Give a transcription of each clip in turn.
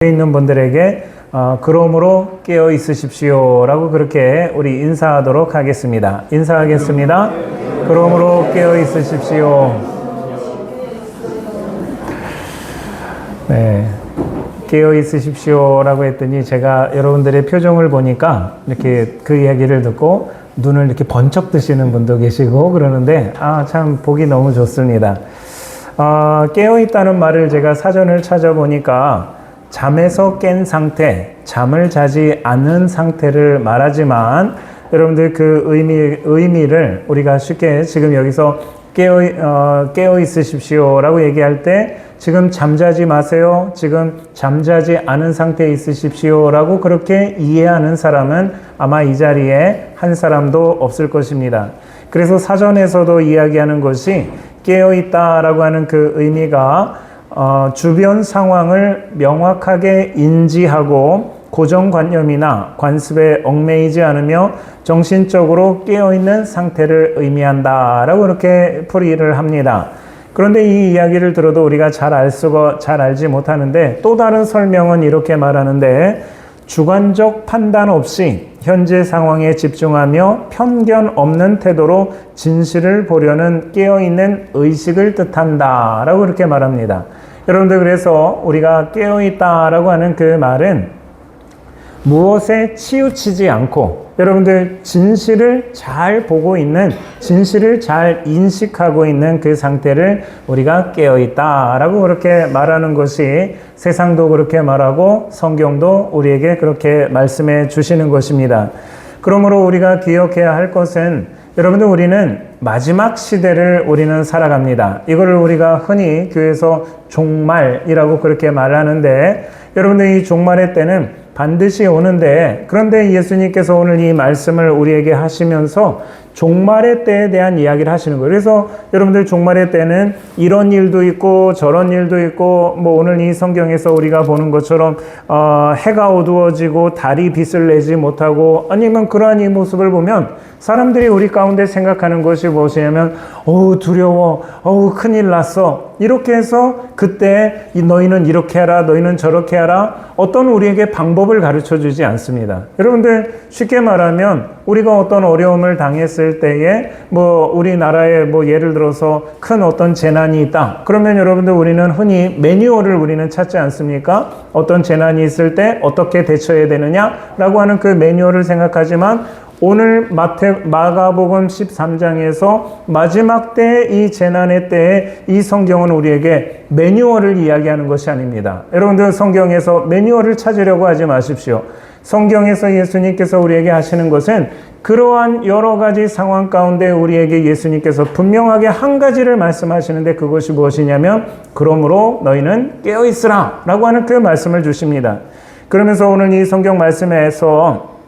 있는 분들에게 그러므로 깨어 있으십시오 라고 그렇게 우리 인사하도록 하겠습니다. 인사하겠습니다. 그러므로 깨어 있으십시오. 네, 깨어 있으십시오 라고 했더니 제가 여러분들의 표정을 보니까 이렇게 그 이야기를 듣고 눈을 이렇게 번쩍 뜨시는 분도 계시고 그러는데 참 보기 너무 좋습니다. 깨어 있다는 말을 제가 사전을 찾아보니까 잠에서 깬 상태, 잠을 자지 않은 상태를 말하지만 여러분들 그 의미를 우리가 쉽게 지금 여기서 깨어 있으십시오 라고 얘기할 때 지금 잠자지 마세요. 지금 잠자지 않은 상태에 있으십시오 라고 그렇게 이해하는 사람은 아마 이 자리에 한 사람도 없을 것입니다. 그래서 사전에서도 이야기하는 것이 깨어 있다라고 하는 그 의미가 주변 상황을 명확하게 인지하고 고정관념이나 관습에 얽매이지 않으며 정신적으로 깨어있는 상태를 의미한다라고 이렇게 풀이를 합니다. 그런데 이 이야기를 들어도 우리가 잘 알지 못하는데 또 다른 설명은 이렇게 말하는데 주관적 판단 없이 현재 상황에 집중하며 편견 없는 태도로 진실을 보려는 깨어있는 의식을 뜻한다 라고 이렇게 말합니다. 여러분들 그래서 우리가 깨어있다라고 하는 그 말은 무엇에 치우치지 않고 여러분들 진실을 잘 보고 있는, 진실을 잘 인식하고 있는 그 상태를 우리가 깨어있다라고 그렇게 말하는 것이 세상도 그렇게 말하고 성경도 우리에게 그렇게 말씀해 주시는 것입니다. 그러므로 우리가 기억해야 할 것은 여러분들 우리는 마지막 시대를 우리는 살아갑니다. 이거를 우리가 흔히 교회에서 종말이라고 그렇게 말하는데 여러분들 이 종말의 때는 반드시 오는데 그런데 예수님께서 오늘 이 말씀을 우리에게 하시면서 종말의 때에 대한 이야기를 하시는 거예요. 그래서 여러분들 종말의 때는 이런 일도 있고 저런 일도 있고 뭐 오늘 이 성경에서 우리가 보는 것처럼 해가 어두워지고 달이 빛을 내지 못하고 아니면 그러한 이 모습을 보면 사람들이 우리 가운데 생각하는 것이 무엇이냐면 두려워, 큰일 났어 이렇게 해서 그때 너희는 이렇게 하라 너희는 저렇게 하라 어떤 우리에게 방법을 가르쳐 주지 않습니다. 여러분들 쉽게 말하면 우리가 어떤 어려움을 당했을 때에 뭐 우리나라에 뭐 예를 들어서 큰 어떤 재난이 있다 그러면 여러분들 우리는 흔히 매뉴얼을 우리는 찾지 않습니까? 어떤 재난이 있을 때 어떻게 대처해야 되느냐라고 하는 그 매뉴얼을 생각하지만 오늘 마가복음 13장에서 마지막 때 이 재난의 때에 이 성경은 우리에게 매뉴얼을 이야기하는 것이 아닙니다. 여러분들 성경에서 매뉴얼을 찾으려고 하지 마십시오. 성경에서 예수님께서 우리에게 하시는 것은 그러한 여러 가지 상황 가운데 우리에게 예수님께서 분명하게 한 가지를 말씀하시는데 그것이 무엇이냐면 그러므로 너희는 깨어있으라 라고 하는 그 말씀을 주십니다. 그러면서 오늘 이 성경 말씀에서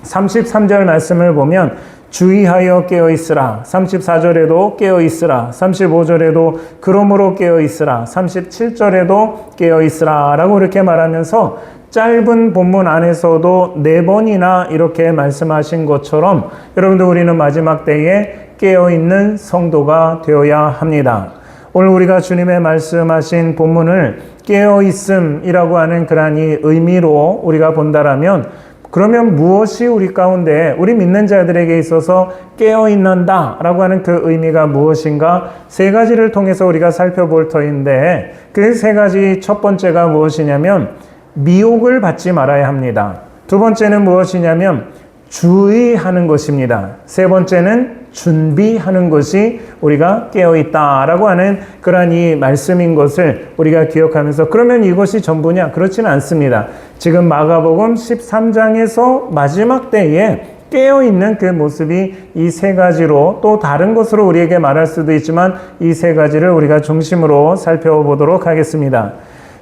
33절 말씀을 보면 주의하여 깨어있으라 34절에도 깨어있으라 35절에도 그러므로 깨어있으라 37절에도 깨어있으라 라고 이렇게 말하면서 짧은 본문 안에서도 4번이나 이렇게 말씀하신 것처럼 여러분들 우리는 마지막 때에 깨어있는 성도가 되어야 합니다. 오늘 우리가 주님의 말씀하신 본문을 깨어있음이라고 하는 그러한 이 의미로 우리가 본다라면 그러면 무엇이 우리 가운데 우리 믿는 자들에게 있어서 깨어있는다 라고 하는 그 의미가 무엇인가 3가지를 통해서 우리가 살펴볼 터인데 그 3가지 첫 번째가 무엇이냐면 미혹을 받지 말아야 합니다. 두 번째는 무엇이냐면 주의하는 것입니다. 세 번째는 준비하는 것이 우리가 깨어있다라고 하는 그러한 이 말씀인 것을 우리가 기억하면서 그러면 이것이 전부냐? 그렇지는 않습니다. 지금 마가복음 13장에서 마지막 때에 깨어있는 그 모습이 이 3가지로 또 다른 것으로 우리에게 말할 수도 있지만 이 3가지를 우리가 중심으로 살펴보도록 하겠습니다.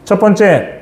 첫 번째,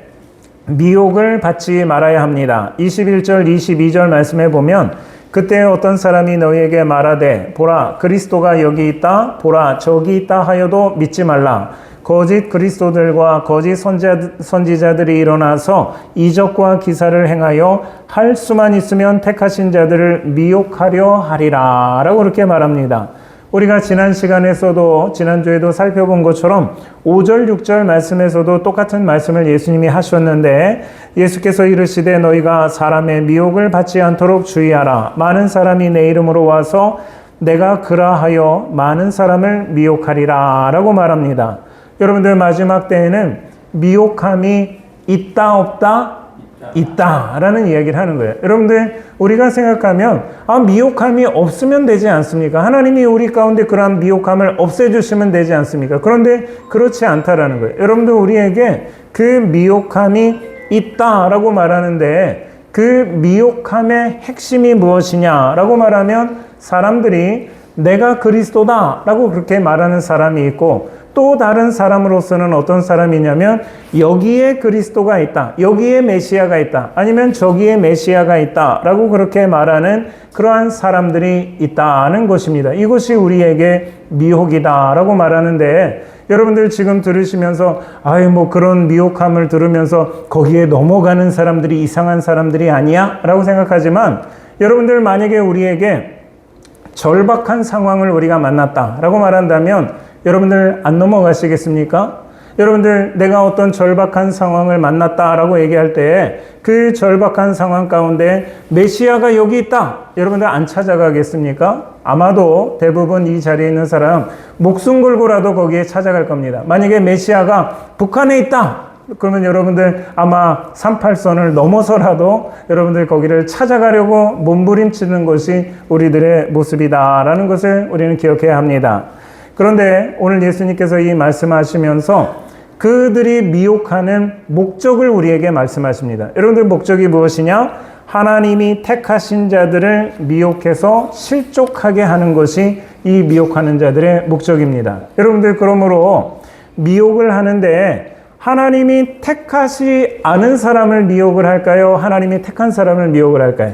미혹을 받지 말아야 합니다. 21절, 22절 말씀에 보면 그때 어떤 사람이 너희에게 말하되 보라 그리스도가 여기 있다 보라 저기 있다 하여도 믿지 말라. 거짓 그리스도들과 거짓 선지자들이 일어나서 이적과 기사를 행하여 할 수만 있으면 택하신 자들을 미혹하려 하리라 라고 그렇게 말합니다. 우리가 지난 시간에서도 지난주에도 살펴본 것처럼 5절 6절 말씀에서도 똑같은 말씀을 예수님이 하셨는데 예수께서 이르시되 너희가 사람의 미혹을 받지 않도록 주의하라. 많은 사람이 내 이름으로 와서 내가 그라하여 많은 사람을 미혹하리라 라고 말합니다. 여러분들 마지막 때에는 미혹함이 있다 없다? 있다라는 이야기를 하는 거예요. 여러분들 우리가 생각하면 미혹함이 없으면 되지 않습니까? 하나님이 우리 가운데 그러한 미혹함을 없애주시면 되지 않습니까? 그런데 그렇지 않다라는 거예요. 여러분들 우리에게 그 미혹함이 있다라고 말하는데 그 미혹함의 핵심이 무엇이냐라고 말하면 사람들이 내가 그리스도다라고 그렇게 말하는 사람이 있고 또 다른 사람으로서는 어떤 사람이냐면 여기에 그리스도가 있다. 여기에 메시아가 있다. 아니면 저기에 메시아가 있다. 라고 그렇게 말하는 그러한 사람들이 있다는 것입니다. 이것이 우리에게 미혹이다. 라고 말하는데 여러분들 지금 들으시면서 그런 미혹함을 들으면서 거기에 넘어가는 사람들이 이상한 사람들이 아니야? 라고 생각하지만 여러분들 만약에 우리에게 절박한 상황을 우리가 만났다라고 말한다면 여러분들 안 넘어가시겠습니까? 여러분들 내가 어떤 절박한 상황을 만났다라고 얘기할 때 그 절박한 상황 가운데 메시아가 여기 있다. 여러분들 안 찾아가겠습니까? 아마도 대부분 이 자리에 있는 사람 목숨 걸고라도 거기에 찾아갈 겁니다. 만약에 메시아가 북한에 있다. 그러면 여러분들 아마 38선을 넘어서라도 여러분들 거기를 찾아가려고 몸부림치는 것이 우리들의 모습이다라는 것을 우리는 기억해야 합니다. 그런데 오늘 예수님께서 이 말씀하시면서 그들이 미혹하는 목적을 우리에게 말씀하십니다. 여러분들 목적이 무엇이냐? 하나님이 택하신 자들을 미혹해서 실족하게 하는 것이 이 미혹하는 자들의 목적입니다. 여러분들 그러므로 미혹을 하는데 하나님이 택하지 않은 사람을 미혹을 할까요? 하나님이 택한 사람을 미혹을 할까요?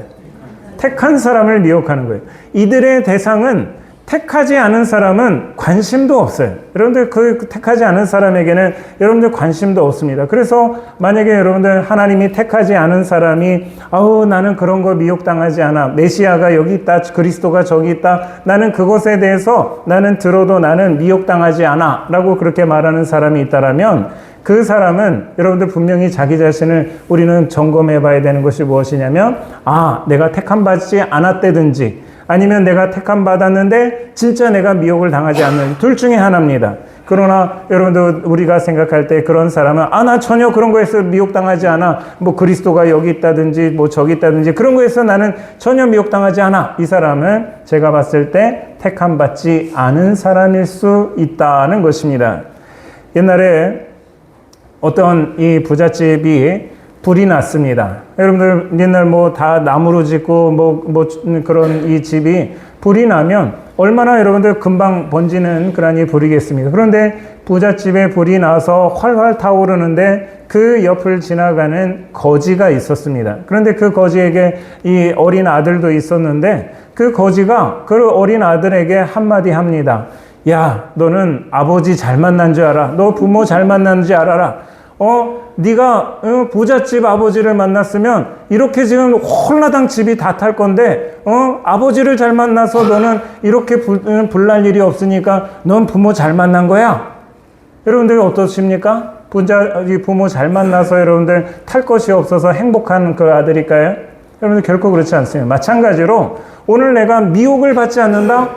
택한 사람을 미혹하는 거예요. 이들의 대상은 택하지 않은 사람은 관심도 없어요. 여러분들 그 택하지 않은 사람에게는 여러분들 관심도 없습니다. 그래서 만약에 여러분들 하나님이 택하지 않은 사람이 나는 그런 거 미혹당하지 않아. 메시아가 여기 있다. 그리스도가 저기 있다. 나는 그것에 대해서 나는 들어도 나는 미혹당하지 않아. 라고 그렇게 말하는 사람이 있다라면 그 사람은 여러분들 분명히 자기 자신을 우리는 점검해 봐야 되는 것이 무엇이냐면 내가 택함 받지 않았다든지 아니면 내가 택함 받았는데 진짜 내가 미혹을 당하지 않는 둘 중에 하나입니다. 그러나 여러분들 우리가 생각할 때 그런 사람은 나 전혀 그런 거에서 미혹당하지 않아. 그리스도가 여기 있다든지 저기 있다든지 그런 거에서 나는 전혀 미혹당하지 않아. 이 사람은 제가 봤을 때 택함 받지 않은 사람일 수 있다는 것입니다. 옛날에 어떤 이 부잣집이 불이 났습니다. 여러분들 옛날 다 나무로 짓고 그런 이 집이 불이 나면 얼마나 여러분들 금방 번지는 그런 이 불이겠습니까? 그런데 부잣집에 불이 나서 활활 타오르는데 그 옆을 지나가는 거지가 있었습니다. 그런데 그 거지에게 이 어린 아들도 있었는데 그 거지가 그 어린 아들에게 한마디 합니다. 야, 너는 아버지 잘 만난 줄 알아. 너 부모 잘 만난 줄 알아라. 네가 부잣집 아버지를 만났으면 이렇게 지금 홀라당 집이 다 탈 건데 아버지를 잘 만나서 너는 이렇게 불날 일이 없으니까 넌 부모 잘 만난 거야. 여러분들 어떠십니까? 부모 잘 만나서 여러분들 탈 것이 없어서 행복한 그 아들일까요? 여러분들 결코 그렇지 않습니다. 마찬가지로 오늘 내가 미혹을 받지 않는다?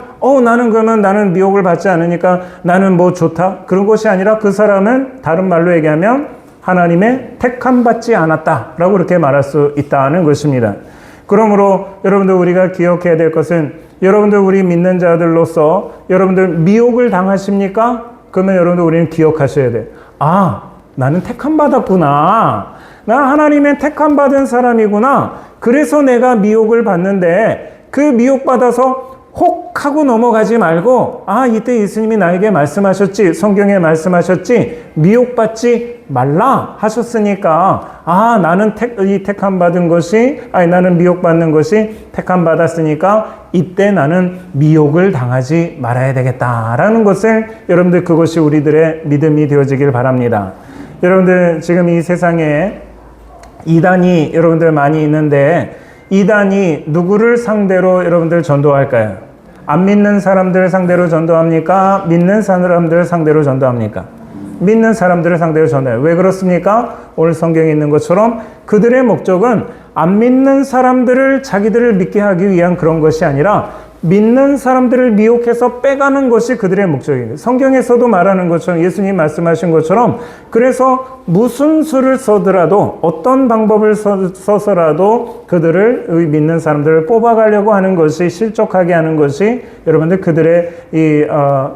나는 미혹을 받지 않으니까 나는 좋다? 그런 것이 아니라 그 사람은 다른 말로 얘기하면 하나님의 택함 받지 않았다 라고 그렇게 말할 수 있다는 것입니다. 그러므로 여러분들 우리가 기억해야 될 것은 여러분들 우리 믿는 자들로서 여러분들 미혹을 당하십니까? 그러면 여러분들 우리는 기억하셔야 돼요. 나는 택함 받았구나. 나 하나님의 택함 받은 사람이구나. 그래서 내가 미혹을 받는데 그 미혹 받아서 혹 하고 넘어가지 말고 이때 예수님이 나에게 말씀하셨지, 성경에 말씀하셨지, 미혹받지 말라 하셨으니까 나는 택함 받은 것이 나는 미혹받는 것이 택함 받았으니까 이때 나는 미혹을 당하지 말아야 되겠다라는 것을 여러분들 그것이 우리들의 믿음이 되어지길 바랍니다. 여러분들 지금 이 세상에 이단이 여러분들 많이 있는데 이단이 누구를 상대로 여러분들 전도할까요? 안 믿는 사람들 상대로 전도합니까? 믿는 사람들 상대로 전도합니까? 믿는 사람들을 상대로 전해요. 왜 그렇습니까? 오늘 성경에 있는 것처럼 그들의 목적은 안 믿는 사람들을 자기들을 믿게 하기 위한 그런 것이 아니라 믿는 사람들을 미혹해서 빼가는 것이 그들의 목적이에요. 성경에서도 말하는 것처럼 예수님 말씀하신 것처럼 그래서 무슨 수를 써더라도 어떤 방법을 써서라도 그들을 믿는 사람들을 뽑아가려고 하는 것이 실족하게 하는 것이 여러분들 그들의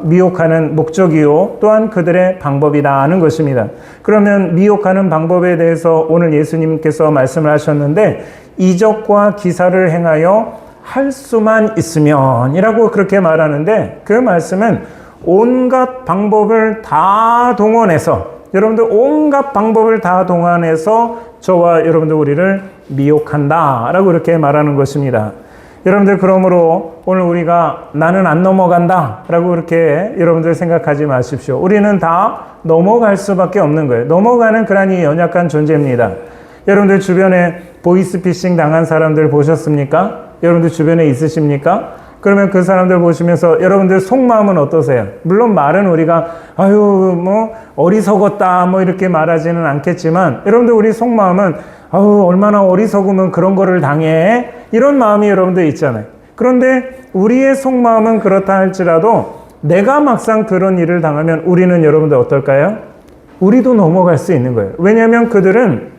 미혹하는 목적이요 또한 그들의 방법이다 하는 것입니다. 그러면 미혹하는 방법에 대해서 오늘 예수님께서 말씀을 하셨는데 이적과 기사를 행하여 할 수만 있으면 이라고 그렇게 말하는데 그 말씀은 온갖 방법을 다 동원해서 여러분들 온갖 방법을 다 동원해서 저와 여러분들 우리를 미혹한다 라고 이렇게 말하는 것입니다. 여러분들 그러므로 오늘 우리가 나는 안 넘어간다 라고 그렇게 여러분들 생각하지 마십시오. 우리는 다 넘어갈 수밖에 없는 거예요. 넘어가는 그러니 연약한 존재입니다. 여러분들 주변에 보이스피싱 당한 사람들 보셨습니까? 여러분들 주변에 있으십니까? 그러면 그 사람들 보시면서 여러분들 속마음은 어떠세요? 물론 말은 우리가 아유 뭐 어리석었다 뭐 이렇게 말하지는 않겠지만 여러분들 우리 속마음은 아유 얼마나 어리석으면 그런 거를 당해 이런 마음이 여러분들 있잖아요. 그런데 우리의 속마음은 그렇다 할지라도 내가 막상 그런 일을 당하면 우리는 여러분들 어떨까요? 우리도 넘어갈 수 있는 거예요. 왜냐하면 그들은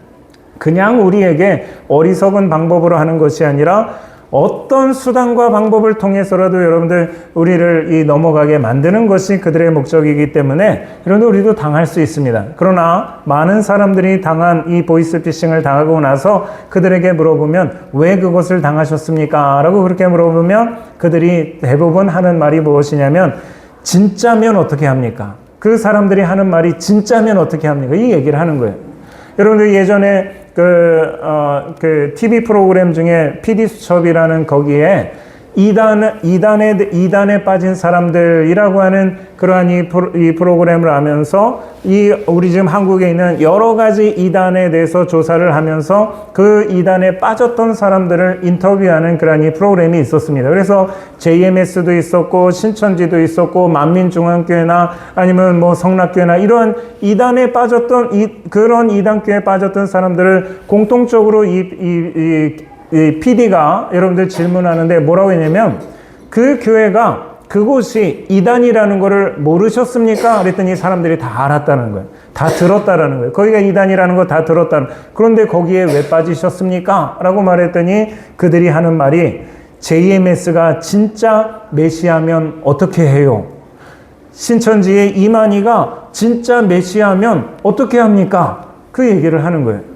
그냥 우리에게 어리석은 방법으로 하는 것이 아니라 어떤 수단과 방법을 통해서라도 여러분들 우리를 넘어가게 만드는 것이 그들의 목적이기 때문에 여러분들 우리도 당할 수 있습니다. 그러나 많은 사람들이 당한 이 보이스피싱을 당하고 나서 그들에게 물어보면 왜 그것을 당하셨습니까? 라고 그렇게 물어보면 그들이 대부분 하는 말이 무엇이냐면 진짜면 어떻게 합니까? 그 사람들이 하는 말이 진짜면 어떻게 합니까? 이 얘기를 하는 거예요. 여러분들 예전에 그 TV 프로그램 중에 PD수첩이라는 거기에 이단에 빠진 사람들이라고 하는 그러한 이 프로그램을 하면서 우리 지금 한국에 있는 여러 가지 이단에 대해서 조사를 하면서 그 이단에 빠졌던 사람들을 인터뷰하는 그러한 이 프로그램이 있었습니다. 그래서 JMS도 있었고 신천지도 있었고 만민중앙교회나 아니면 뭐 성락교회나 이러한 이단에 빠졌던 그런 이단교회에 빠졌던 사람들을 공통적으로 이 PD가 여러분들 질문하는데 뭐라고 했냐면 그 교회가 그곳이 이단이라는 거를 모르셨습니까? 그랬더니 사람들이 다 알았다는 거예요. 다 들었다라는 거예요. 거기가 이단이라는 거 다 들었다는 거예요. 그런데 거기에 왜 빠지셨습니까? 라고 말했더니 그들이 하는 말이 JMS가 진짜 메시아면 어떻게 해요? 신천지의 이만희가 진짜 메시아면 어떻게 합니까? 그 얘기를 하는 거예요.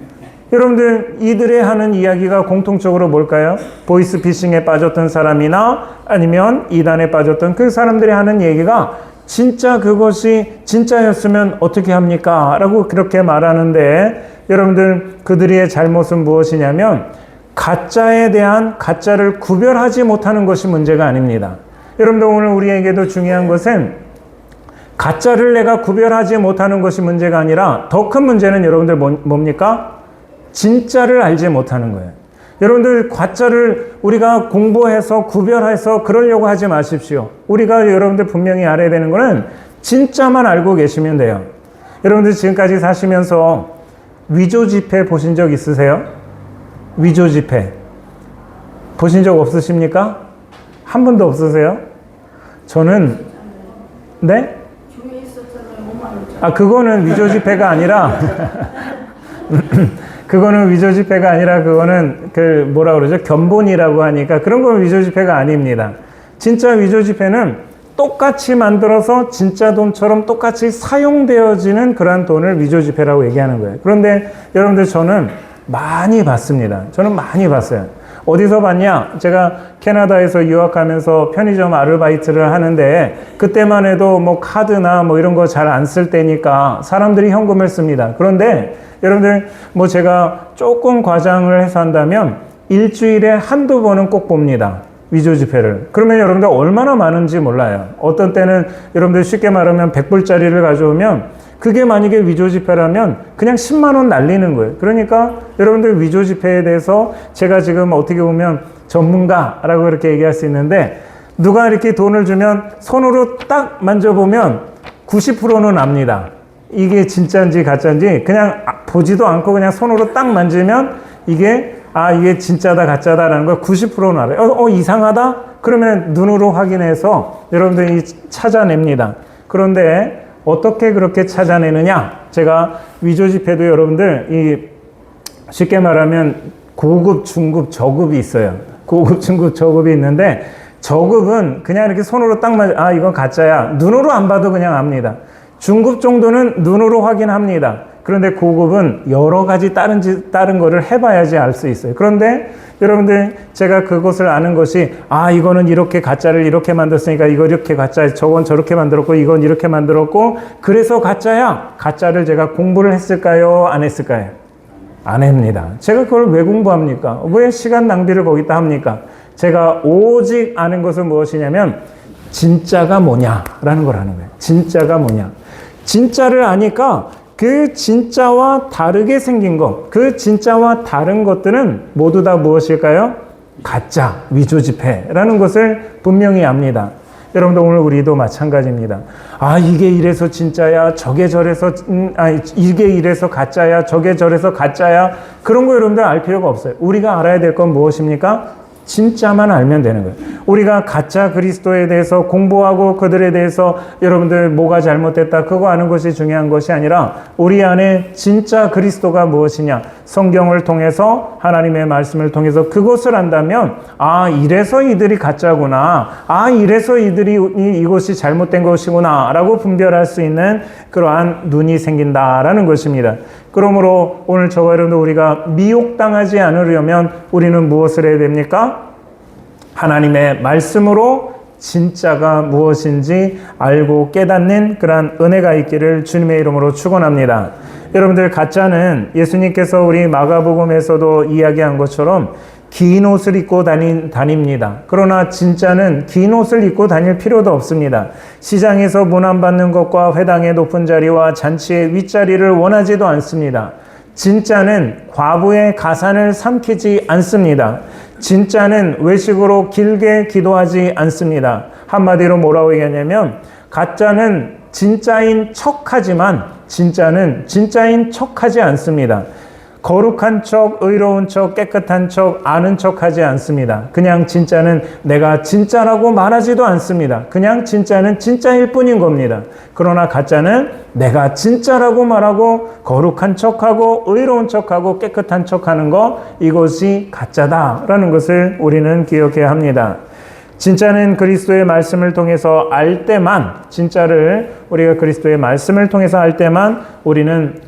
여러분들 이들의 하는 이야기가 공통적으로 뭘까요? 보이스피싱에 빠졌던 사람이나 아니면 이단에 빠졌던 그 사람들이 하는 얘기가 진짜 그것이 진짜였으면 어떻게 합니까? 라고 그렇게 말하는데 여러분들 그들의 잘못은 무엇이냐면 가짜에 대한 가짜를 구별하지 못하는 것이 문제가 아닙니다. 여러분들 오늘 우리에게도 중요한 것은 가짜를 내가 구별하지 못하는 것이 문제가 아니라 더 큰 문제는 여러분들 뭡니까? 진짜를 알지 못하는 거예요. 여러분들 가짜를 우리가 공부해서 구별해서 그러려고 하지 마십시오. 우리가 여러분들 분명히 알아야 되는 거는 진짜만 알고 계시면 돼요. 여러분들 지금까지 사시면서 위조 지폐 보신 적 있으세요? 위조 지폐 보신 적 없으십니까? 한 번도 없으세요? 저는 네? 그거는 위조 지폐가 아니라 그거는 위조 지폐가 아니라 그거는 뭐라 그러죠? 견본이라고 하니까 그런 건 위조 지폐가 아닙니다. 진짜 위조 지폐는 똑같이 만들어서 진짜 돈처럼 똑같이 사용되어지는 그러한 돈을 위조 지폐라고 얘기하는 거예요. 그런데 여러분들 저는 많이 봤습니다. 저는 많이 봤어요. 어디서 봤냐? 제가 캐나다에서 유학하면서 편의점 아르바이트를 하는데 그때만 해도 뭐 카드나 뭐 이런 거 잘 안 쓸 때니까 사람들이 현금을 씁니다. 그런데 여러분들 뭐 제가 조금 과장을 해서 한다면 일주일에 한두 번은 꼭 봅니다. 위조 지폐를. 그러면 여러분들 얼마나 많은지 몰라요. 어떤 때는 여러분들 쉽게 말하면 100불짜리를 가져오면 그게 만약에 위조 지폐라면 그냥 10만 원 날리는 거예요. 그러니까 여러분들 위조 지폐에 대해서 제가 지금 어떻게 보면 전문가라고 이렇게 얘기할 수 있는데 누가 이렇게 돈을 주면 손으로 딱 만져보면 90%는 압니다. 이게 진짜인지 가짜인지 그냥 보지도 않고 그냥 손으로 딱 만지면 이게 진짜다 가짜다라는 걸 90%는 알아요. 이상하다? 그러면 눈으로 확인해서 여러분들이 찾아냅니다. 그런데 어떻게 그렇게 찾아내느냐? 제가 위조지폐도 여러분들 쉽게 말하면 고급, 중급, 저급이 있어요. 고급, 중급, 저급이 있는데 저급은 그냥 이렇게 손으로 딱 이건 가짜야. 눈으로 안 봐도 그냥 압니다. 중급 정도는 눈으로 확인합니다. 그런데 고급은 여러 가지 다른 거를 해봐야지 알 수 있어요. 그런데 여러분들 제가 그것을 아는 것이 이거는 이렇게 가짜를 이렇게 만들었으니까 이거 이렇게 가짜, 저건 저렇게 만들었고 이건 이렇게 만들었고 그래서 가짜야. 가짜를 제가 공부를 했을까요? 안 했을까요? 안 합니다. 제가 그걸 왜 공부합니까? 왜 시간 낭비를 거기다 합니까? 제가 오직 아는 것은 무엇이냐면 진짜가 뭐냐라는 걸 아는 거예요. 진짜가 뭐냐. 진짜를 아니까 그 진짜와 다르게 생긴 것, 그 진짜와 다른 것들은 모두 다 무엇일까요? 가짜, 위조지폐라는 것을 분명히 압니다. 여러분들 오늘 우리도 마찬가지입니다. 이게 이래서 진짜야, 저게 저래서 이게 이래서 가짜야, 저게 저래서 가짜야. 그런 거 여러분들 알 필요가 없어요. 우리가 알아야 될 건 무엇입니까? 진짜만 알면 되는 거예요. 우리가 가짜 그리스도에 대해서 공부하고 그들에 대해서 여러분들 뭐가 잘못됐다 그거 아는 것이 중요한 것이 아니라 우리 안에 진짜 그리스도가 무엇이냐 성경을 통해서 하나님의 말씀을 통해서 그것을 안다면 이래서 이들이 가짜구나, 이래서 이들이 이것이 잘못된 것이구나 라고 분별할 수 있는 그러한 눈이 생긴다라는 것입니다. 그러므로 오늘 저와 여러분들 우리가 미혹당하지 않으려면 우리는 무엇을 해야 됩니까? 하나님의 말씀으로 진짜가 무엇인지 알고 깨닫는 그러한 은혜가 있기를 주님의 이름으로 축원합니다. 여러분들 가짜는 예수님께서 우리 마가복음에서도 이야기한 것처럼 긴 옷을 입고 다닙니다. 그러나 진짜는 긴 옷을 입고 다닐 필요도 없습니다. 시장에서 문안받는 것과 회당의 높은 자리와 잔치의 윗자리를 원하지도 않습니다. 진짜는 과부의 가산을 삼키지 않습니다. 진짜는 외식으로 길게 기도하지 않습니다. 한마디로 뭐라고 얘기하냐면 가짜는 진짜인 척하지만 진짜는 진짜인 척하지 않습니다. 거룩한 척, 의로운 척, 깨끗한 척, 아는 척 하지 않습니다. 그냥 진짜는 내가 진짜라고 말하지도 않습니다. 그냥 진짜는 진짜일 뿐인 겁니다. 그러나 가짜는 내가 진짜라고 말하고 거룩한 척하고 의로운 척하고 깨끗한 척하는 거, 이것이 가짜다라는 것을 우리는 기억해야 합니다. 진짜는 그리스도의 말씀을 통해서 알 때만, 진짜를 우리가 그리스도의 말씀을 통해서 알 때만 우리는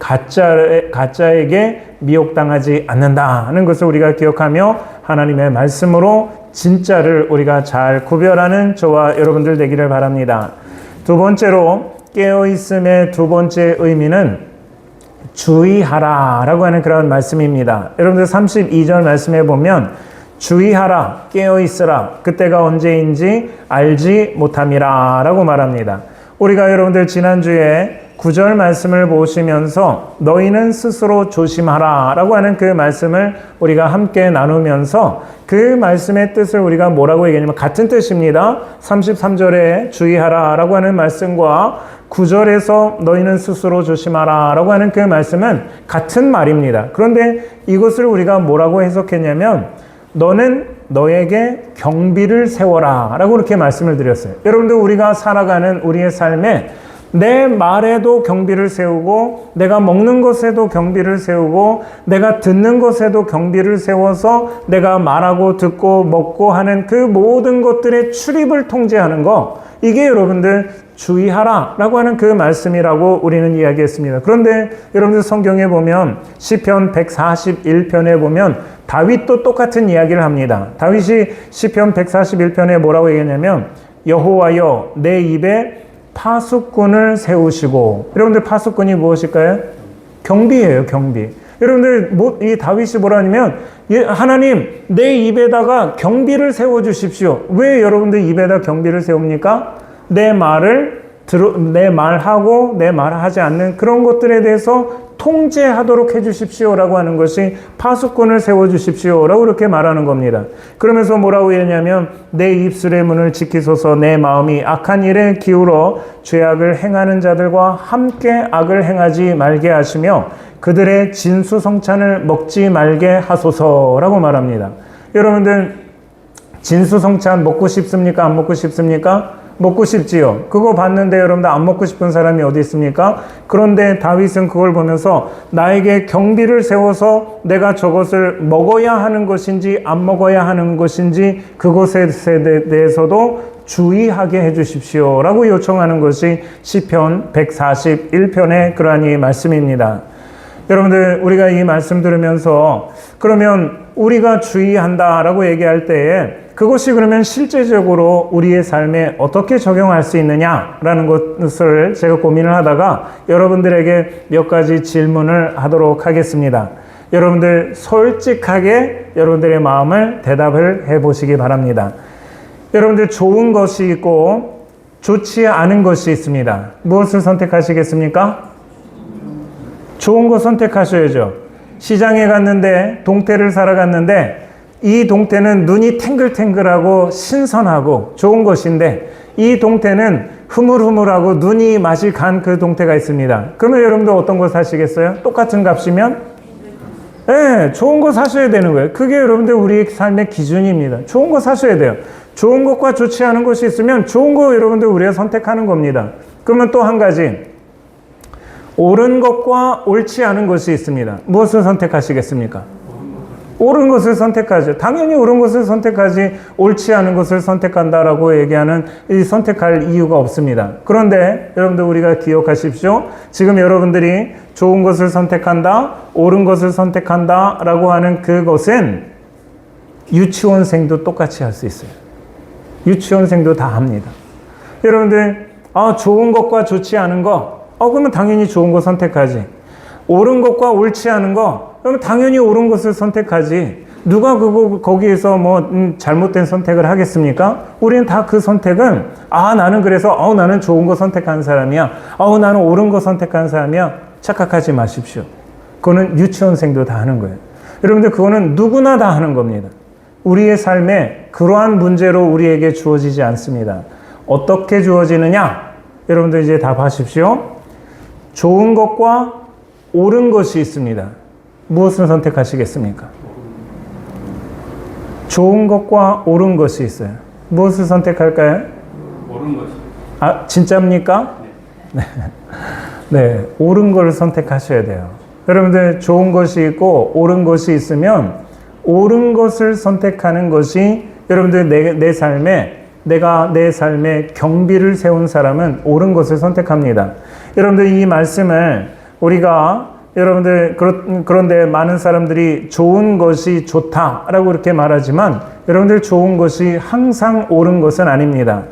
가짜에게 미혹당하지 않는다는 것을 우리가 기억하며 하나님의 말씀으로 진짜를 우리가 잘 구별하는 저와 여러분들 되기를 바랍니다. 두 번째로 깨어있음의 두 번째 의미는 주의하라 라고 하는 그런 말씀입니다. 여러분들 32절 말씀에 보면 주의하라, 깨어있으라, 그때가 언제인지 알지 못함이라 라고 말합니다. 우리가 여러분들 지난주에 9절 말씀을 보시면서 너희는 스스로 조심하라 라고 하는 그 말씀을 우리가 함께 나누면서 그 말씀의 뜻을 우리가 뭐라고 얘기하냐면 같은 뜻입니다. 33절에 주의하라 라고 하는 말씀과 9절에서 너희는 스스로 조심하라 라고 하는 그 말씀은 같은 말입니다. 그런데 이것을 우리가 뭐라고 해석했냐면 너는 너에게 경비를 세워라 라고 이렇게 말씀을 드렸어요. 여러분들 우리가 살아가는 우리의 삶에 내 말에도 경비를 세우고 내가 먹는 것에도 경비를 세우고 내가 듣는 것에도 경비를 세워서 내가 말하고 듣고 먹고 하는 그 모든 것들의 출입을 통제하는 거, 이게 여러분들 주의하라 라고 하는 그 말씀이라고 우리는 이야기했습니다. 그런데 여러분들 성경에 보면 시편 141편에 보면 다윗도 똑같은 이야기를 합니다. 다윗이 시편 141편에 뭐라고 얘기했냐면 여호와여 내 입에 파수꾼을 세우시고, 여러분들 파수꾼이 무엇일까요? 경비예요, 경비. 여러분들 이 다윗이 뭐라 하냐면 하나님 내 입에다가 경비를 세워주십시오. 왜 여러분들 입에다 경비를 세웁니까? 내 말하고 내 말하지 않는 그런 것들에 대해서 통제하도록 해주십시오라고 하는 것이 파수꾼을 세워주십시오라고 이렇게 말하는 겁니다. 그러면서 뭐라고 했냐면 내 입술의 문을 지키소서 내 마음이 악한 일에 기울어 죄악을 행하는 자들과 함께 악을 행하지 말게 하시며 그들의 진수성찬을 먹지 말게 하소서라고 말합니다. 여러분들 진수성찬 먹고 싶습니까? 안 먹고 싶습니까? 먹고 싶지요. 그거 봤는데 여러분들 안 먹고 싶은 사람이 어디 있습니까? 그런데 다윗은 그걸 보면서 나에게 경비를 세워서 내가 저것을 먹어야 하는 것인지 안 먹어야 하는 것인지 그것에 대해서도 주의하게 해주십시오 라고 요청하는 것이 시편 141편의 그러한 이 말씀입니다. 여러분들 우리가 이 말씀 들으면서 그러면 우리가 주의한다 라고 얘기할 때에 그것이 그러면 실제적으로 우리의 삶에 어떻게 적용할 수 있느냐라는 것을 제가 고민을 하다가 여러분들에게 몇 가지 질문을 하도록 하겠습니다. 여러분들 솔직하게 여러분들의 마음을 대답을 해보시기 바랍니다. 여러분들 좋은 것이 있고 좋지 않은 것이 있습니다. 무엇을 선택하시겠습니까? 좋은 거 선택하셔야죠. 시장에 갔는데 동태를 사러 갔는데 이 동태는 눈이 탱글탱글하고 신선하고 좋은 것인데 이 동태는 흐물흐물하고 눈이 맛이 간 그 동태가 있습니다. 그러면 여러분들 어떤 거 사시겠어요? 똑같은 값이면? 네, 좋은 거 사셔야 되는 거예요. 그게 여러분들 우리 삶의 기준입니다. 좋은 거 사셔야 돼요. 좋은 것과 좋지 않은 것이 있으면 좋은 거 여러분들 우리가 선택하는 겁니다. 그러면 또 한 가지 옳은 것과 옳지 않은 것이 있습니다. 무엇을 선택하시겠습니까? 옳은 것을 선택하죠. 당연히 옳은 것을 선택하지 옳지 않은 것을 선택한다라고 얘기하는 이 선택할 이유가 없습니다. 그런데 여러분들 우리가 기억하십시오. 지금 여러분들이 좋은 것을 선택한다, 옳은 것을 선택한다 라고 하는 그것은 유치원생도 똑같이 할 수 있어요. 유치원생도 다 합니다. 여러분들 좋은 것과 좋지 않은 거 그러면 당연히 좋은 거 선택하지. 옳은 것과 옳지 않은 거 그러면 당연히 옳은 것을 선택하지. 누가 거기에서 잘못된 선택을 하겠습니까? 우리는 다 그 선택은 나는 그래서 나는 좋은 거 선택한 사람이야. 나는 옳은 거 선택한 사람이야. 착각하지 마십시오. 그거는 유치원생도 다 하는 거예요. 여러분들 그거는 누구나 다 하는 겁니다. 우리의 삶에 그러한 문제로 우리에게 주어지지 않습니다. 어떻게 주어지느냐? 여러분들 이제 답하십시오. 좋은 것과 옳은 것이 있습니다. 무엇을 선택하시겠습니까? 좋은 것과 옳은 것이 있어요. 무엇을 선택할까요? 옳은 것이. 진짜입니까? 네. 네, 옳은 것을 선택하셔야 돼요. 여러분들 좋은 것이 있고 옳은 것이 있으면 옳은 것을 선택하는 것이 여러분들 내 삶에 내가 내 삶에 경비를 세운 사람은 옳은 것을 선택합니다. 여러분들 이 말씀을 우리가 여러분들 그런데 많은 사람들이 좋은 것이 좋다라고 이렇게 말하지만 여러분들 좋은 것이 항상 옳은 것은 아닙니다.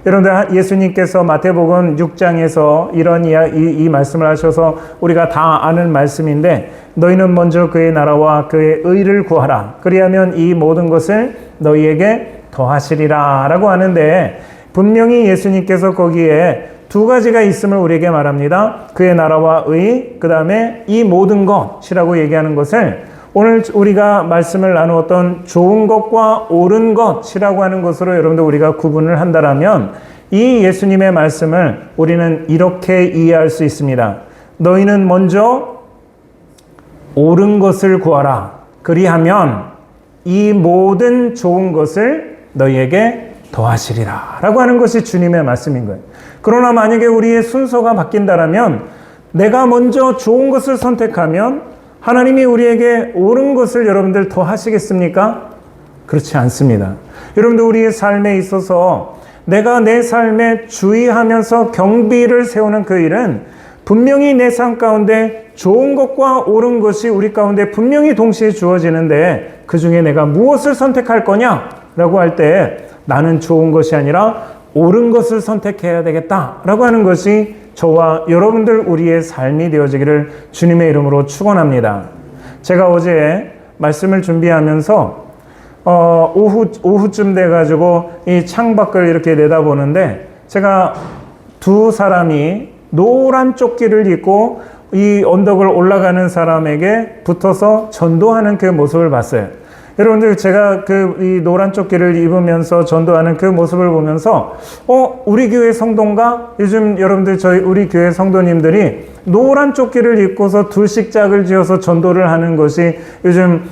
여러분들 예수님께서 마태복음 6장에서 이런 이 말씀을 하셔서 우리가 다 아는 말씀인데 너희는 먼저 그의 나라와 그의 의를 구하라. 그리하면 이 모든 것을 너희에게 더하시리라 라고 하는데 분명히 예수님께서 거기에 두 가지가 있음을 우리에게 말합니다. 그의 나라와 의, 그 다음에 이 모든 것이라고 얘기하는 것을 오늘 우리가 말씀을 나누었던 좋은 것과 옳은 것이라고 하는 것으로 여러분들 우리가 구분을 한다면 이 예수님의 말씀을 우리는 이렇게 이해할 수 있습니다. 너희는 먼저 옳은 것을 구하라. 그리하면 이 모든 좋은 것을 너희에게 더하시리라 라고 하는 것이 주님의 말씀인 거예요. 그러나 만약에 우리의 순서가 바뀐다면 내가 먼저 좋은 것을 선택하면 하나님이 우리에게 옳은 것을 여러분들 더 하시겠습니까? 그렇지 않습니다. 여러분들 우리의 삶에 있어서 내가 내 삶에 주의하면서 경비를 세우는 그 일은 분명히 내 삶 가운데 좋은 것과 옳은 것이 우리 가운데 분명히 동시에 주어지는데 그 중에 내가 무엇을 선택할 거냐라고 할 때 나는 좋은 것이 아니라 옳은 것을 선택해야 되겠다라고 하는 것이 저와 여러분들 우리의 삶이 되어지기를 주님의 이름으로 축원합니다. 제가 어제 말씀을 준비하면서 오후쯤 돼가지고 이 창밖을 이렇게 내다보는데 제가 두 사람이 노란 조끼를 입고 이 언덕을 올라가는 사람에게 붙어서 전도하는 그 모습을 봤어요. 여러분들, 제가 이 노란 조끼를 입으면서 전도하는 그 모습을 보면서 우리 교회 성도인가? 요즘 여러분들, 우리 교회 성도님들이 노란 조끼를 입고서 둘씩 짝을 지어서 전도를 하는 것이 요즘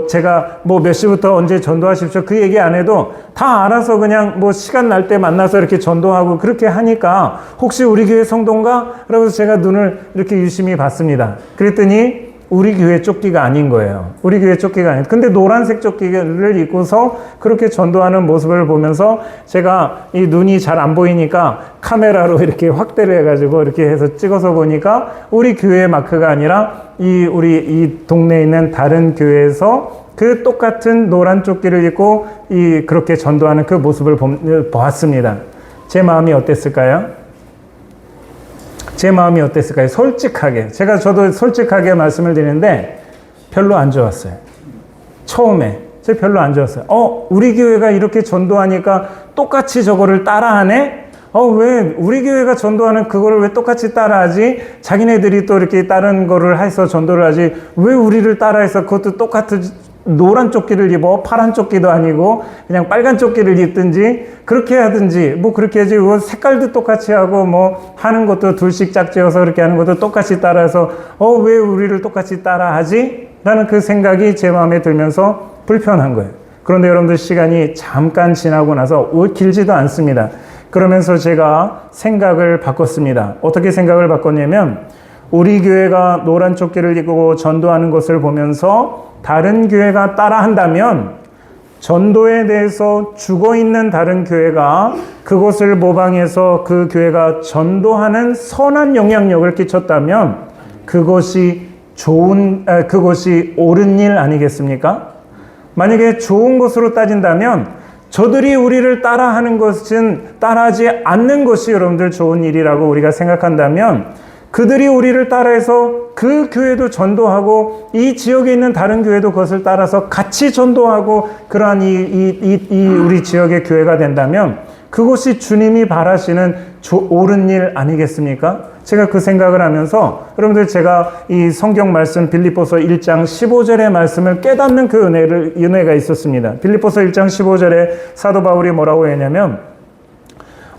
제가 몇 시부터 언제 전도하십시오 그 얘기 안 해도 다 알아서 그냥 시간 날 때 만나서 이렇게 전도하고 그렇게 하니까 혹시 우리 교회 성도인가? 그래서 제가 눈을 이렇게 유심히 봤습니다. 그랬더니 우리 교회 조끼가 아닌 거예요. 우리 교회 조끼가 아닌. 근데 노란색 조끼를 입고서 그렇게 전도하는 모습을 보면서 제가 이 눈이 잘 안 보이니까 카메라로 이렇게 확대를 해가지고 이렇게 해서 찍어서 보니까 우리 교회 마크가 아니라 우리 이 동네에 있는 다른 교회에서 그 똑같은 노란 조끼를 입고 그렇게 전도하는 그 모습을 보았습니다. 제 마음이 어땠을까요? 제 마음이 어땠을까요? 솔직하게. 저도 솔직하게 말씀을 드리는데 별로 안 좋았어요. 처음에. 별로 안 좋았어요. 우리 교회가 이렇게 전도하니까 똑같이 저거를 따라하네? 왜 우리 교회가 전도하는 그거를 왜 똑같이 따라하지? 자기네들이 또 이렇게 다른 거를 해서 전도를 하지. 왜 우리를 따라해서 그것도 똑같은 노란 조끼를 입어? 파란 조끼도 아니고 그냥 빨간 조끼를 입든지 그렇게 하든지 그렇게 하지. 색깔도 똑같이 하고 하는 것도 둘씩 짝지어서 그렇게 하는 것도 똑같이 따라서 왜 우리를 똑같이 따라하지? 라는 그 생각이 제 마음에 들면서 불편한 거예요. 그런데 여러분들, 시간이 잠깐 지나고 나서 길지도 않습니다. 그러면서 제가 생각을 바꿨습니다. 어떻게 생각을 바꿨냐면, 우리 교회가 노란 조끼를 입고 전도하는 것을 보면서 다른 교회가 따라한다면 전도에 대해서 죽어있는 다른 교회가 그것을 모방해서 그 교회가 전도하는 선한 영향력을 끼쳤다면 그것이 옳은 일 아니겠습니까? 만약에 좋은 것으로 따진다면 저들이 우리를 따라하는 것은 따라하지 않는 것이 여러분들 좋은 일이라고 우리가 생각한다면 그들이 우리를 따라해서 그 교회도 전도하고 이 지역에 있는 다른 교회도 그것을 따라서 같이 전도하고 그러한 우리 지역의 교회가 된다면 그것이 주님이 바라시는 옳은 일 아니겠습니까? 제가 그 생각을 하면서 여러분들, 제가 이 성경 말씀 빌립보서 1장 15절의 말씀을 깨닫는 그 은혜가 있었습니다. 빌립보서 1장 15절에 사도 바울이 뭐라고 했냐면,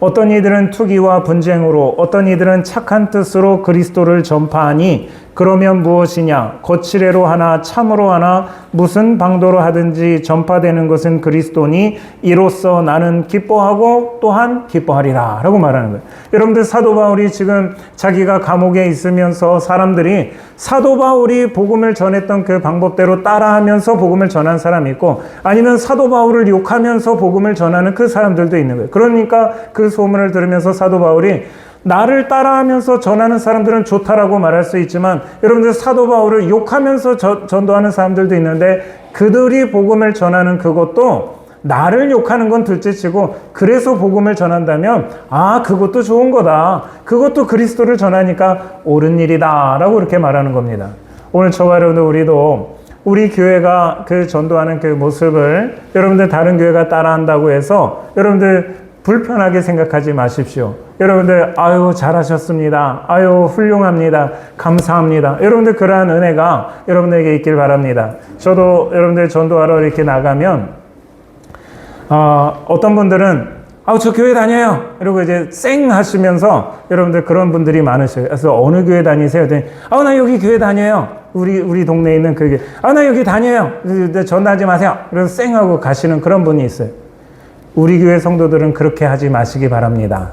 어떤 이들은 투기와 분쟁으로, 어떤 이들은 착한 뜻으로 그리스도를 전파하니 그러면 무엇이냐? 거칠애로 하나 참으로 하나 무슨 방도로 하든지 전파되는 것은 그리스도니 이로써 나는 기뻐하고 또한 기뻐하리라 라고 말하는 거예요. 여러분들, 사도 바울이 지금 자기가 감옥에 있으면서 사람들이 사도 바울이 복음을 전했던 그 방법대로 따라하면서 복음을 전한 사람이 있고, 아니면 사도 바울을 욕하면서 복음을 전하는 그 사람들도 있는 거예요. 그러니까 그 소문을 들으면서 사도 바울이 나를 따라하면서 전하는 사람들은 좋다라고 말할 수 있지만, 여러분들, 사도 바울을 욕하면서 전도하는 사람들도 있는데 그들이 복음을 전하는 그것도 나를 욕하는 건 둘째치고 그래서 복음을 전한다면 그것도 좋은 거다. 그것도 그리스도를 전하니까 옳은 일이다 라고 이렇게 말하는 겁니다. 오늘 저와 여러분들, 우리도 우리 교회가 그 전도하는 그 모습을 여러분들 다른 교회가 따라한다고 해서 여러분들 불편하게 생각하지 마십시오. 여러분들, 아유 잘하셨습니다. 아유 훌륭합니다. 감사합니다. 여러분들, 그러한 은혜가 여러분들에게 있길 바랍니다. 저도 여러분들 전도하러 이렇게 나가면 어떤 분들은 저 교회 다녀요. 이러고 이제 쌩 하시면서 여러분들 그런 분들이 많으셔요. 그래서 어느 교회 다니세요? 나 여기 교회 다녀요. 우리 동네에 있는 그 교회. 나 여기 다녀요. 전도하지 마세요. 그래서 쌩 하고 가시는 그런 분이 있어요. 우리 교회 성도들은 그렇게 하지 마시기 바랍니다.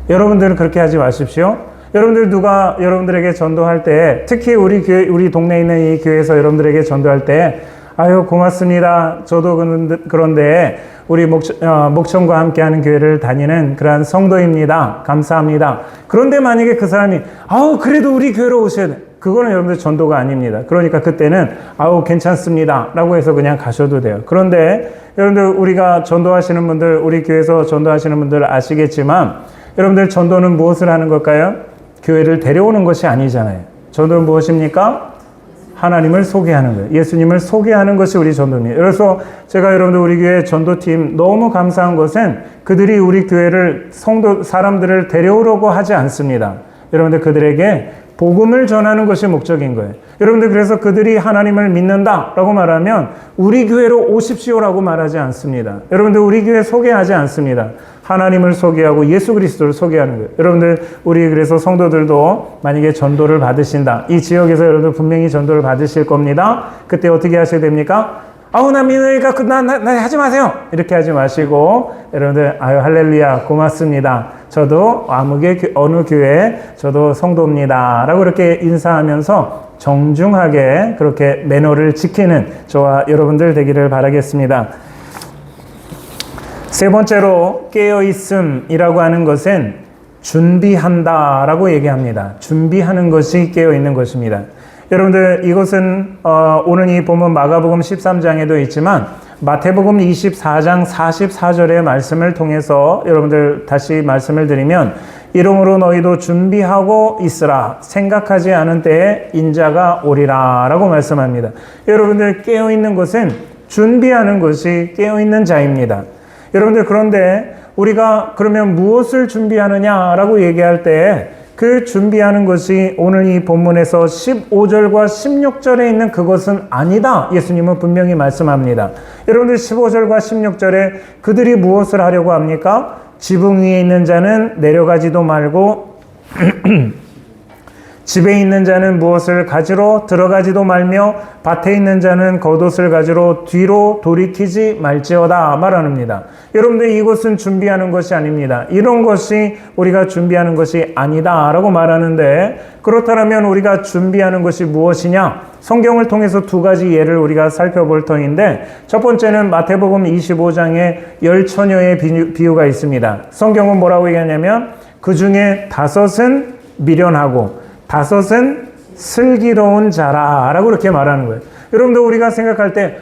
여러분들은 그렇게 하지 마십시오. 여러분들, 누가 여러분들에게 전도할 때, 특히 우리 동네에 있는 이 교회에서 여러분들에게 전도할 때, 아유 고맙습니다. 저도 그런데 우리 목청과 함께하는 교회를 다니는 그러한 성도입니다. 감사합니다. 그런데 만약에 그 사람이 그래도 우리 교회로 오셔야 돼. 그거는 여러분들 전도가 아닙니다. 그러니까 그때는 괜찮습니다 라고 해서 그냥 가셔도 돼요. 그런데 여러분들, 우리가 전도하시는 분들, 우리 교회에서 전도하시는 분들 아시겠지만, 여러분들, 전도는 무엇을 하는 걸까요? 교회를 데려오는 것이 아니잖아요. 전도는 무엇입니까? 하나님을 소개하는 거예요. 예수님을 소개하는 것이 우리 전도입니다. 그래서 제가 여러분들, 우리 교회 전도팀 너무 감사한 것은 그들이 우리 교회를 사람들을 데려오려고 하지 않습니다. 여러분들, 그들에게 복음을 전하는 것이 목적인 거예요. 여러분들, 그래서 그들이 하나님을 믿는다라고 말하면 우리 교회로 오십시오라고 말하지 않습니다. 여러분들, 우리 교회 소개하지 않습니다. 하나님을 소개하고 예수 그리스도를 소개하는 거예요. 여러분들, 우리 그래서 성도들도 만약에 전도를 받으신다, 이 지역에서 여러분들 분명히 전도를 받으실 겁니다. 그때 어떻게 하셔야 됩니까? 아우, 나 믿으니까 나 하지 마세요, 이렇게 하지 마시고, 여러분들, 아유, 할렐루야, 고맙습니다, 저도 어느 교회 저도 성도입니다 라고 이렇게 인사하면서 정중하게 그렇게 매너를 지키는 저와 여러분들 되기를 바라겠습니다. 세 번째로, 깨어있음이라고 하는 것은 준비한다 라고 얘기합니다. 준비하는 것이 깨어있는 것입니다. 여러분들, 이것은 오늘 이 본문 마가복음 13장에도 있지만 마태복음 24장 44절의 말씀을 통해서 여러분들 다시 말씀을 드리면, 이러므로 너희도 준비하고 있으라, 생각하지 않은 때에 인자가 오리라 라고 말씀합니다. 여러분들, 깨어있는 것은 준비하는 것이 깨어있는 자입니다. 여러분들, 그런데 우리가 그러면 무엇을 준비하느냐라고 얘기할 때 그 준비하는 것이 오늘 이 본문에서 15절과 16절에 있는 그것은 아니다, 예수님은 분명히 말씀합니다. 여러분들, 15절과 16절에 그들이 무엇을 하려고 합니까? 지붕 위에 있는 자는 내려가지도 말고 집에 있는 자는 무엇을 가지러 들어가지도 말며 밭에 있는 자는 겉옷을 가지러 뒤로 돌이키지 말지어다 말합니다. 여러분들, 이것은 준비하는 것이 아닙니다. 이런 것이 우리가 준비하는 것이 아니다 라고 말하는데, 그렇다면 우리가 준비하는 것이 무엇이냐? 성경을 통해서 두 가지 예를 우리가 살펴볼 터인데, 첫 번째는 마태복음 25장에 10처녀의 비유가 있습니다. 성경은 뭐라고 얘기하냐면 그 중에 5은 미련하고 5은 슬기로운 자라 라고 이렇게 말하는 거예요. 여러분들, 우리가 생각할 때,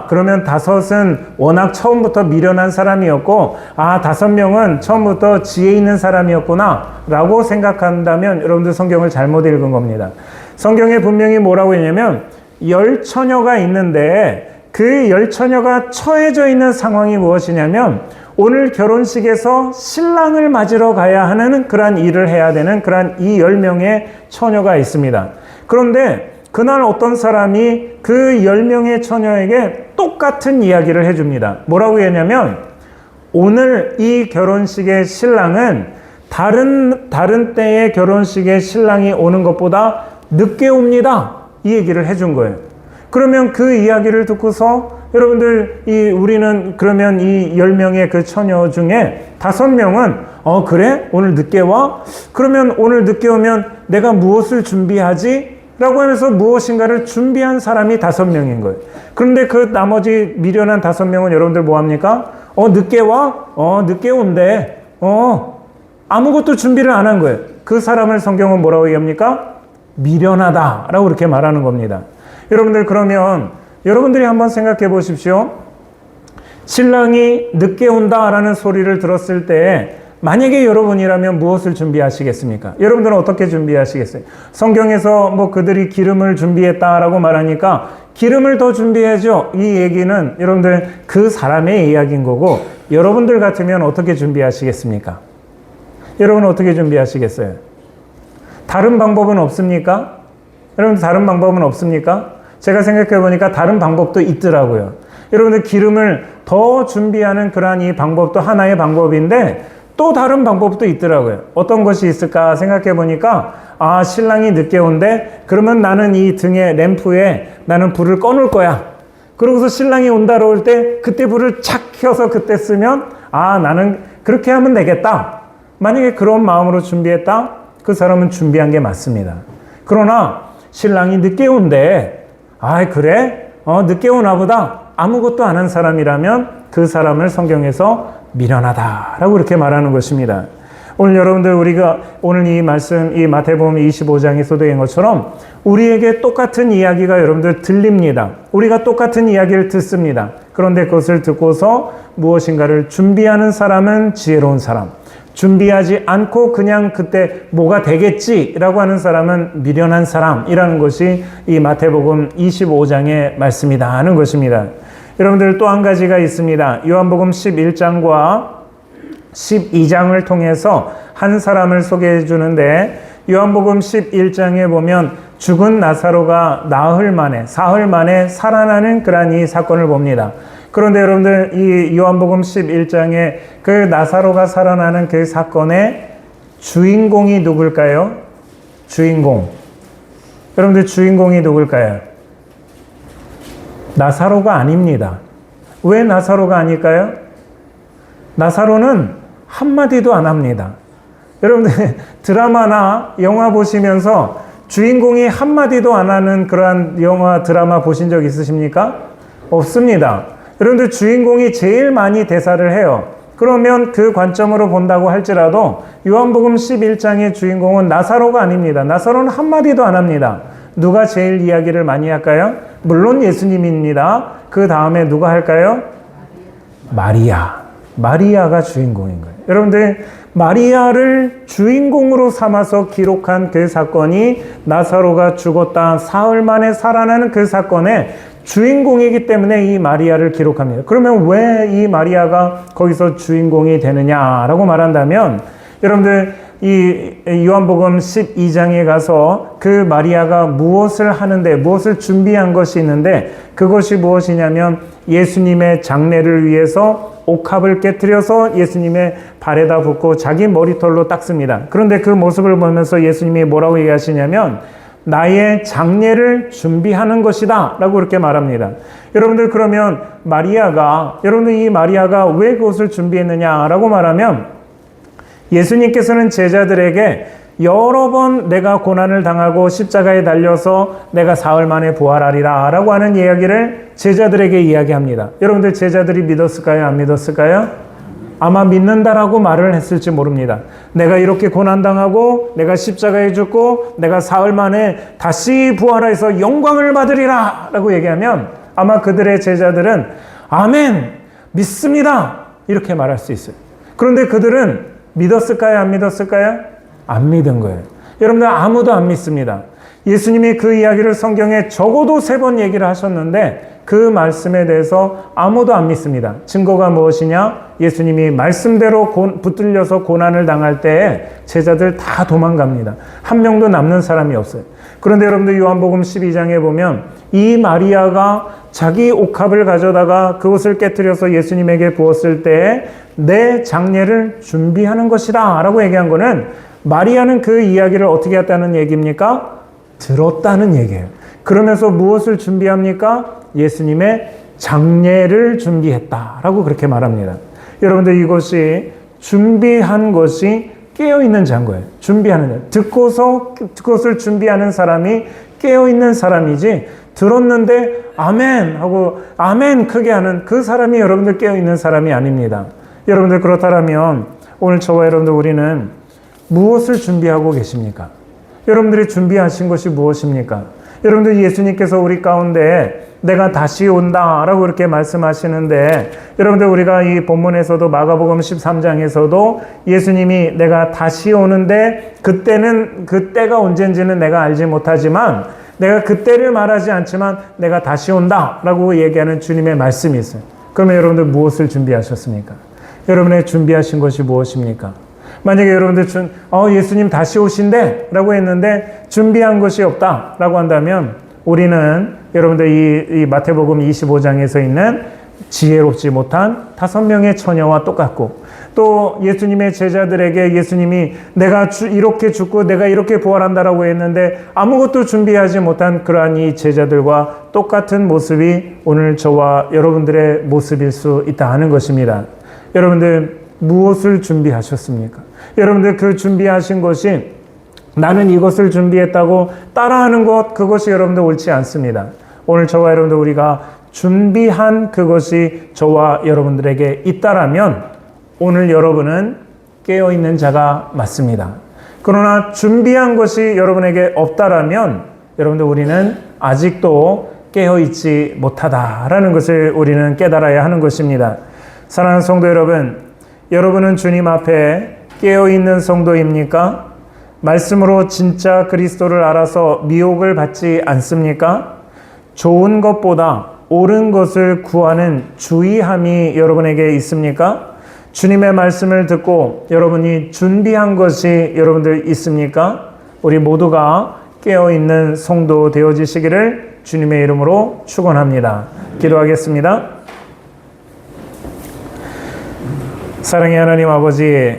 그러면 5은 워낙 처음부터 미련한 사람이었고, 5명은 처음부터 지혜 있는 사람이었구나 라고 생각한다면 여러분들 성경을 잘못 읽은 겁니다. 성경에 분명히 뭐라고 했냐면 10처녀가 있는데 그 10처녀가 처해져 있는 상황이 무엇이냐면 오늘 결혼식에서 신랑을 맞으러 가야 하는 그러한 일을 해야 되는 그러한 이 10명의 처녀가 있습니다. 그런데 그날 어떤 사람이 그 10명의 처녀에게 똑같은 이야기를 해줍니다. 뭐라고 했냐면, 오늘 이 결혼식의 신랑은 다른 때의 결혼식의 신랑이 오는 것보다 늦게 옵니다, 이 얘기를 해준 거예요. 그러면 그 이야기를 듣고서 여러분들, 우리는 그러면 이 10명의 그 처녀 중에 5명은 그래? 오늘 늦게 와? 그러면 오늘 늦게 오면 내가 무엇을 준비하지? 라고 하면서 무엇인가를 준비한 사람이 5명인 거예요. 그런데 그 나머지 미련한 5명은 여러분들 뭐합니까? 늦게 와? 늦게 온대. 아무것도 준비를 안 한 거예요. 그 사람을 성경은 뭐라고 얘기합니까? 미련하다 라고 이렇게 말하는 겁니다. 여러분들, 그러면 여러분들이 한번 생각해 보십시오. 신랑이 늦게 온다라는 소리를 들었을 때 만약에 여러분이라면 무엇을 준비하시겠습니까? 여러분들은 어떻게 준비하시겠어요? 성경에서 그들이 기름을 준비했다라고 말하니까 기름을 더 준비해야죠. 이 얘기는 여러분들 그 사람의 이야기인 거고, 여러분들 같으면 어떻게 준비하시겠습니까? 여러분은 어떻게 준비하시겠어요? 다른 방법은 없습니까? 여러분, 다른 방법은 없습니까? 제가 생각해 보니까 다른 방법도 있더라고요. 여러분들, 기름을 더 준비하는 그러한 이 방법도 하나의 방법인데 또 다른 방법도 있더라고요. 어떤 것이 있을까 생각해 보니까, 신랑이 늦게 온대? 그러면 나는 이 등에 램프에 나는 불을 꺼놓을 거야. 그러고서 신랑이 온다로 올 때 그때 불을 착 켜서 그때 쓰면 나는 그렇게 하면 되겠다. 만약에 그런 마음으로 준비했다? 그 사람은 준비한 게 맞습니다. 그러나 신랑이 늦게 온대. 그래? 늦게 오나 보다. 아무것도 안 한 사람이라면 그 사람을 성경에서 미련하다라고 이렇게 말하는 것입니다. 오늘 여러분들, 우리가 오늘 이 말씀, 이 마태복음 25장에서도 인 것처럼 우리에게 똑같은 이야기가 여러분들 들립니다. 우리가 똑같은 이야기를 듣습니다. 그런데 그것을 듣고서 무엇인가를 준비하는 사람은 지혜로운 사람, 준비하지 않고 그냥 그때 뭐가 되겠지라고 하는 사람은 미련한 사람이라는 것이 이 마태복음 25장의 말씀이다 하는 것입니다. 여러분들, 또 한 가지가 있습니다. 요한복음 11장과 12장을 통해서 한 사람을 소개해 주는데, 요한복음 11장에 보면 죽은 나사로가 사흘 만에 살아나는 그러한 이 사건을 봅니다. 그런데 여러분들 이 요한복음 11장에 그 나사로가 살아나는 그 사건의 주인공이 누굴까요? 주인공. 여러분들 주인공이 누굴까요? 나사로가 아닙니다. 왜 나사로가 아닐까요? 나사로는 한마디도 안 합니다. 여러분들 드라마나 영화 보시면서 주인공이 한마디도 안 하는 그러한 영화, 드라마 보신 적 있으십니까? 없습니다. 여러분들 주인공이 제일 많이 대사를 해요. 그러면 그 관점으로 본다고 할지라도 요한복음 11장의 주인공은 나사로가 아닙니다. 나사로는 한마디도 안 합니다. 누가 제일 이야기를 많이 할까요? 물론 예수님입니다. 그 다음에 누가 할까요? 마리아가 주인공인 거예요. 여러분들 마리아를 주인공으로 삼아서 기록한 그 사건이 나사로가 죽었다 사흘 만에 살아나는 그 사건의 주인공이기 때문에 이 마리아를 기록합니다. 그러면 왜 이 마리아가 거기서 주인공이 되느냐라고 말한다면 여러분들 이 요한복음 12장에 가서 그 마리아가 무엇을 준비한 것이 있는데 그것이 무엇이냐면 예수님의 장례를 위해서 옥합을 깨트려서 예수님의 발에다 붓고 자기 머리털로 닦습니다. 그런데 그 모습을 보면서 예수님이 뭐라고 얘기하시냐면 나의 장례를 준비하는 것이다 라고 이렇게 말합니다. 여러분들 그러면 이 마리아가 왜 그것을 준비했느냐라고 말하면 예수님께서는 제자들에게 여러 번 내가 고난을 당하고 십자가에 달려서 내가 사흘 만에 부활하리라 라고 하는 이야기를 제자들에게 이야기합니다. 여러분들 제자들이 믿었을까요? 안 믿었을까요? 아마 믿는다라고 말을 했을지 모릅니다. 내가 이렇게 고난당하고 내가 십자가에 죽고 내가 사흘 만에 다시 부활해서 영광을 받으리라 라고 얘기하면 아마 그들의 제자들은 아멘 믿습니다 이렇게 말할 수 있어요. 그런데 그들은 믿었을까요? 안 믿었을까요? 안 믿은 거예요. 여러분들 아무도 안 믿습니다. 예수님이 그 이야기를 성경에 적어도 3번 얘기를 하셨는데 그 말씀에 대해서 아무도 안 믿습니다. 증거가 무엇이냐? 예수님이 말씀대로 붙들려서 고난을 당할 때에 제자들 다 도망갑니다. 한 명도 남는 사람이 없어요. 그런데 여러분들 요한복음 12장에 보면 이 마리아가 자기 옥합을 가져다가 그것을 깨트려서 예수님에게 부었을 때에 내 장례를 준비하는 것이다 라고 얘기한 거는 마리아는 그 이야기를 어떻게 했다는 얘기입니까? 들었다는 얘기예요. 그러면서 무엇을 준비합니까? 예수님의 장례를 준비했다라고 그렇게 말합니다. 여러분들 이것이 준비한 것이 깨어있는 잔거예요. 준비하는 자. 듣고서 그것을 준비하는 사람이 깨어있는 사람이지 들었는데 아멘 하고 아멘 크게 하는 그 사람이 여러분들 깨어있는 사람이 아닙니다. 여러분들 그렇다면 오늘 저와 여러분들 우리는 무엇을 준비하고 계십니까? 여러분들이 준비하신 것이 무엇입니까? 여러분들 예수님께서 우리 가운데 내가 다시 온다 라고 이렇게 말씀하시는데 여러분들 우리가 이 본문에서도 마가복음 13장에서도 예수님이 내가 다시 오는데 그때가 언젠지는 내가 알지 못하지만 내가 그때를 말하지 않지만 내가 다시 온다 라고 얘기하는 주님의 말씀이 있어요. 그러면 여러분들 무엇을 준비하셨습니까? 여러분의 준비하신 것이 무엇입니까? 만약에 여러분들 예수님 다시 오신대 라고 했는데 준비한 것이 없다 라고 한다면 우리는 여러분들 이 마태복음 25장에서 있는 지혜롭지 못한 5명의 처녀와 똑같고 또 예수님의 제자들에게 예수님이 내가 이렇게 죽고 내가 이렇게 부활한다라고 했는데 아무것도 준비하지 못한 그러한 이 제자들과 똑같은 모습이 오늘 저와 여러분들의 모습일 수 있다 하는 것입니다. 여러분들 무엇을 준비하셨습니까? 여러분들 그 준비하신 것이 나는 이것을 준비했다고 따라하는 것 그것이 여러분들 옳지 않습니다. 오늘 저와 여러분들 우리가 준비한 그것이 저와 여러분들에게 있다라면 오늘 여러분은 깨어있는 자가 맞습니다. 그러나 준비한 것이 여러분에게 없다라면 여러분들 우리는 아직도 깨어있지 못하다라는 것을 우리는 깨달아야 하는 것입니다. 사랑하는 성도 여러분, 여러분은 주님 앞에 깨어있는 성도입니까? 말씀으로 진짜 그리스도를 알아서 미혹을 받지 않습니까? 좋은 것보다 옳은 것을 구하는 주의함이 여러분에게 있습니까? 주님의 말씀을 듣고 여러분이 준비한 것이 여러분들 있습니까? 우리 모두가 깨어있는 성도 되어지시기를 주님의 이름으로 축원합니다. 기도하겠습니다. 사랑의 하나님 아버지,